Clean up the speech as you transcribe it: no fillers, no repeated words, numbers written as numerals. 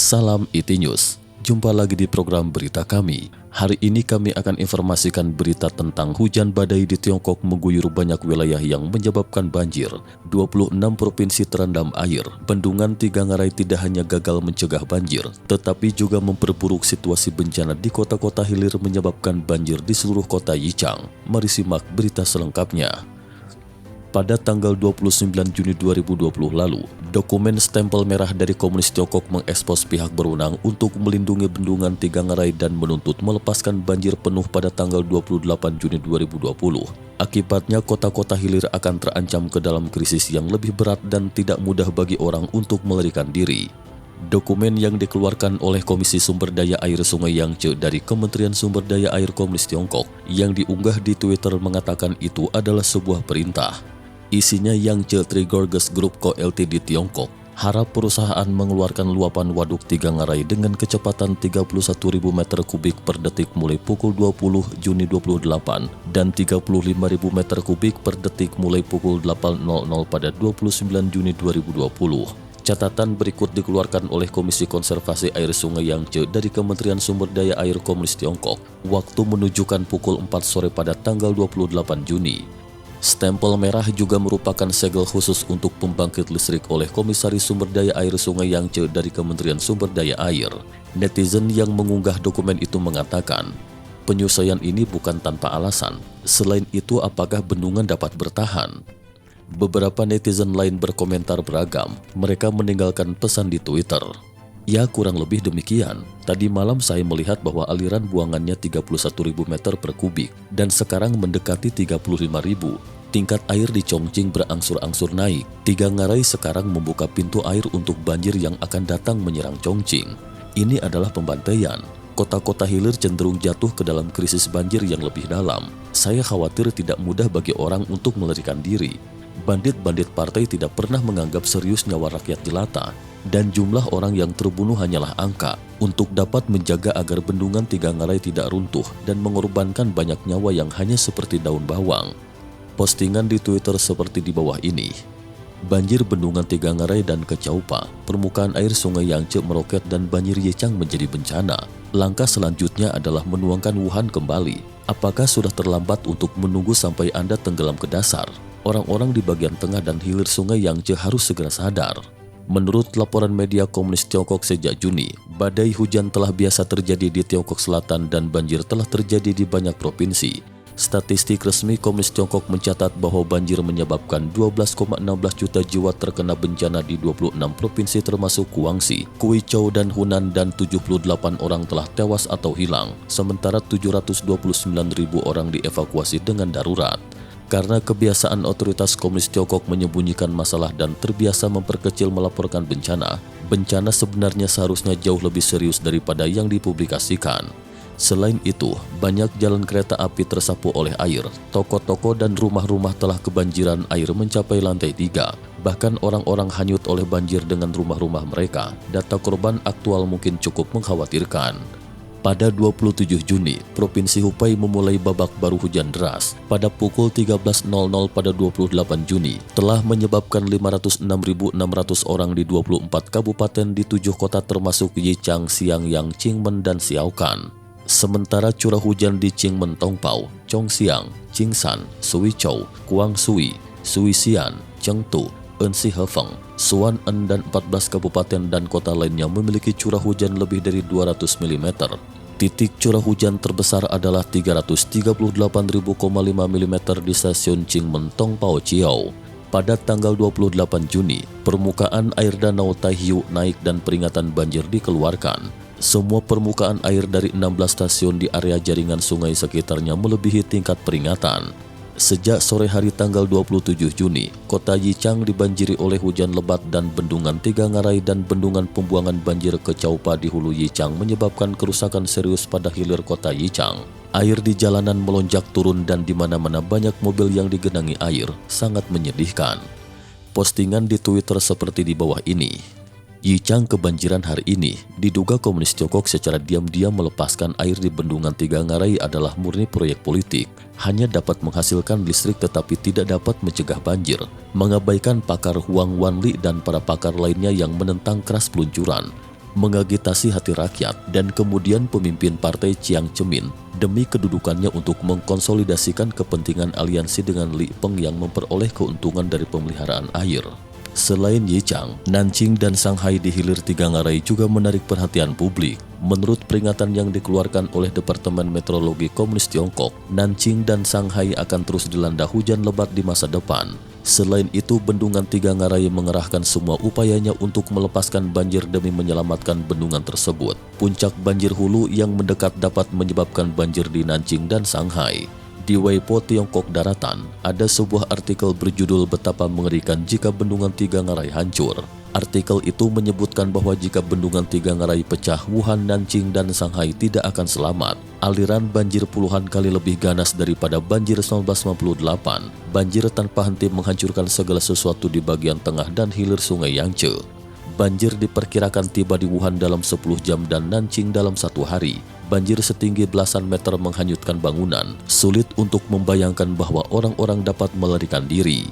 Salam IT News. Jumpa lagi di program berita kami. Hari ini kami akan informasikan berita tentang hujan badai di Tiongkok mengguyur banyak wilayah yang menyebabkan banjir. 26 provinsi terendam air. Bendungan Tiga Ngarai tidak hanya gagal mencegah banjir, tetapi juga memperburuk situasi bencana di kota-kota hilir menyebabkan banjir di seluruh kota Yichang. Mari simak berita selengkapnya. Pada tanggal 29 Juni 2020 lalu, dokumen stempel merah dari Komunis Tiongkok mengekspos pihak berwenang untuk melindungi bendungan Tiga Ngarai dan menuntut melepaskan banjir penuh pada tanggal 28 Juni 2020. Akibatnya kota-kota hilir akan terancam ke dalam krisis yang lebih berat dan tidak mudah bagi orang untuk melarikan diri. Dokumen yang dikeluarkan oleh Komisi Sumber Daya Air Sungai Yangtze dari Kementerian Sumber Daya Air Komunis Tiongkok yang diunggah di Twitter mengatakan itu adalah sebuah perintah. Isinya Yangtze Trigorges Group Co Ltd Tiongkok harap perusahaan mengeluarkan luapan waduk Tiga Ngarai dengan kecepatan 31.000 meter kubik per detik mulai pukul 20 Juni 28 dan 35.000 meter kubik per detik mulai pukul 8.00 pada 29 Juni 2020. Catatan berikut dikeluarkan oleh Komisi Konservasi Air Sungai Yangtze dari Kementerian Sumber Daya Air Komunis Tiongkok. Waktu menunjukkan pukul 4 sore pada tanggal 28 Juni. Stempel merah juga merupakan segel khusus untuk pembangkit listrik oleh Komisaris Sumber Daya Air Sungai Yangtze dari Kementerian Sumber Daya Air. Netizen yang mengunggah dokumen itu mengatakan, penyelesaian ini bukan tanpa alasan. Selain itu, apakah bendungan dapat bertahan? Beberapa netizen lain berkomentar beragam. Mereka meninggalkan pesan di Twitter. Ya, kurang lebih demikian. Tadi malam saya melihat bahwa aliran buangannya 31.000 meter per kubik dan sekarang mendekati 35.000. Tingkat air di Chongqing berangsur-angsur naik. Tiga Ngarai sekarang membuka pintu air untuk banjir yang akan datang menyerang Chongqing. Ini adalah pembantaian. Kota-kota hilir cenderung jatuh ke dalam krisis banjir yang lebih dalam. Saya khawatir tidak mudah bagi orang untuk melarikan diri. Bandit-bandit partai tidak pernah menganggap serius nyawa rakyat jelata, dan jumlah orang yang terbunuh hanyalah angka untuk dapat menjaga agar bendungan Tiga Ngarai tidak runtuh dan mengorbankan banyak nyawa yang hanya seperti daun bawang. Postingan di Twitter seperti di bawah ini. Banjir bendungan Tiga Ngarai dan Kecaupa, permukaan air sungai Yangtze meroket dan banjir Yichang menjadi bencana. Langkah selanjutnya adalah menuangkan Wuhan kembali. Apakah sudah terlambat untuk menunggu sampai Anda tenggelam ke dasar? Orang-orang di bagian tengah dan hilir sungai Yangtze harus segera sadar. Menurut laporan media Komunis Tiongkok sejak Juni, badai hujan telah biasa terjadi di Tiongkok Selatan dan banjir telah terjadi di banyak provinsi. Statistik resmi Komunis Tiongkok mencatat bahwa banjir menyebabkan 12,16 juta jiwa terkena bencana di 26 provinsi termasuk Guangxi, Guizhou dan Hunan, dan 78 orang telah tewas atau hilang, sementara 729.000 orang dievakuasi dengan darurat. Karena kebiasaan otoritas Komunis Tiongkok menyembunyikan masalah dan terbiasa memperkecil melaporkan bencana, bencana sebenarnya seharusnya jauh lebih serius daripada yang dipublikasikan. Selain itu, banyak jalan kereta api tersapu oleh air, toko-toko dan rumah-rumah telah kebanjiran air mencapai lantai 3. Bahkan orang-orang hanyut oleh banjir dengan rumah-rumah mereka. Data korban aktual mungkin cukup mengkhawatirkan. Pada 27 Juni, Provinsi Hubei memulai babak baru hujan deras. Pada pukul 13.00 pada 28 Juni, telah menyebabkan 506.600 orang di 24 kabupaten di 7 kota termasuk Yichang, Xiangyang, Qingmen, dan Xiaokan. Sementara curah hujan di Qingmen Tongpao, Chongxiang, Jingshan, Suichou, Guangshui, Suixian, Chengdu, Ensi Hefeng, Suanen dan 14 kabupaten dan kota lainnya memiliki curah hujan lebih dari 200 mm. Titik curah hujan terbesar adalah 338.000,5 mm di stasiun Qingmen Tongpao Chiao. Pada tanggal 28 Juni, permukaan air danau Taihu naik dan peringatan banjir dikeluarkan. Semua permukaan air dari 16 stasiun di area jaringan sungai sekitarnya melebihi tingkat peringatan. Sejak sore hari tanggal 27 Juni, kota Yichang dibanjiri oleh hujan lebat dan bendungan Tiga Ngarai dan bendungan pembuangan banjir Kecaupa di hulu Yichang menyebabkan kerusakan serius pada hilir kota Yichang. Air di jalanan melonjak turun dan di mana-mana banyak mobil yang digenangi air, sangat menyedihkan. Postingan di Twitter seperti di bawah ini. Yichang kebanjiran hari ini, diduga Komunis Tiongkok secara diam-diam melepaskan air di bendungan Tiga Ngarai adalah murni proyek politik. Hanya dapat menghasilkan listrik tetapi tidak dapat mencegah banjir. Mengabaikan pakar Huang Wanli dan para pakar lainnya yang menentang keras peluncuran. mengagitasi hati rakyat, dan kemudian pemimpin partai Chiang Cemin demi kedudukannya untuk mengkonsolidasikan kepentingan aliansi dengan Li Peng yang memperoleh keuntungan dari pemeliharaan air. Selain Yichang, Nanjing dan Shanghai di hilir Tiga Ngarai juga menarik perhatian publik. Menurut peringatan yang dikeluarkan oleh Departemen Meteorologi Komunis Tiongkok, Nanjing dan Shanghai akan terus dilanda hujan lebat di masa depan. Selain itu, Bendungan Tiga Ngarai mengerahkan semua upayanya untuk melepaskan banjir demi menyelamatkan bendungan tersebut. Puncak banjir hulu yang mendekat dapat menyebabkan banjir di Nanjing dan Shanghai. Di Weibo Tiongkok Daratan, ada sebuah artikel berjudul "Betapa Mengerikan Jika Bendungan Tiga Ngarai Hancur". Artikel itu menyebutkan bahwa jika Bendungan Tiga Ngarai pecah, Wuhan, Nanjing, dan Shanghai tidak akan selamat. Aliran banjir puluhan kali lebih ganas daripada banjir 1998. Banjir tanpa henti menghancurkan segala sesuatu di bagian tengah dan hilir sungai Yangtze. Banjir diperkirakan tiba di Wuhan dalam 10 jam dan Nanjing dalam 1 hari. Banjir setinggi belasan meter menghanyutkan bangunan. Sulit untuk membayangkan bahwa orang-orang dapat melarikan diri.